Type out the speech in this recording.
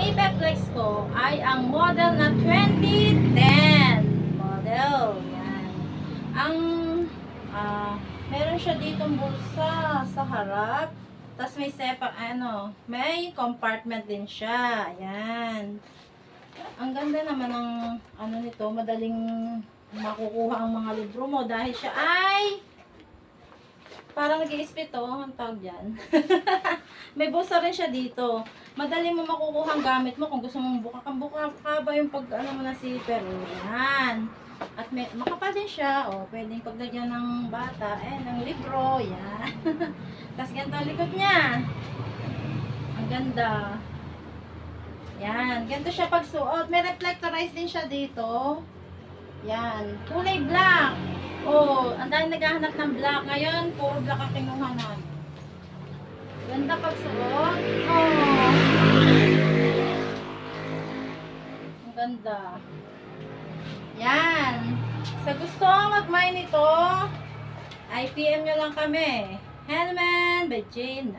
ipeplex ko ay ang model na 2010 model. Yan. Ang meron siya ditong bulsa sa harap. Tapos may may compartment din siya. Ayan. Ang ganda naman ng nito, madaling makukuha ang mga libro mo dahil siya ay parang nag-i-spit ang tawag dyan. May bulsa rin siya dito. Madali mo makukuha ang gamit mo kung gusto mong buka ba yung pag mo na zipper. Yan. At makapal din siya. O, pwedeng paglagyan ng bata. Ng libro. Yan. Tapos ganito ang likod niya. Ang ganda. Yan. Ganito siya pagsuot. May reflectorize din siya dito. Yan. Kulay black. Oh, ang dahil naghahanap ng black. Ngayon, puro black ang kinuha namin. Ganda pagsuot. Oh. Ang ganda. Yan. Sa gusto mag-mine nito, ay PM nyo lang kami. Hellman by Jane.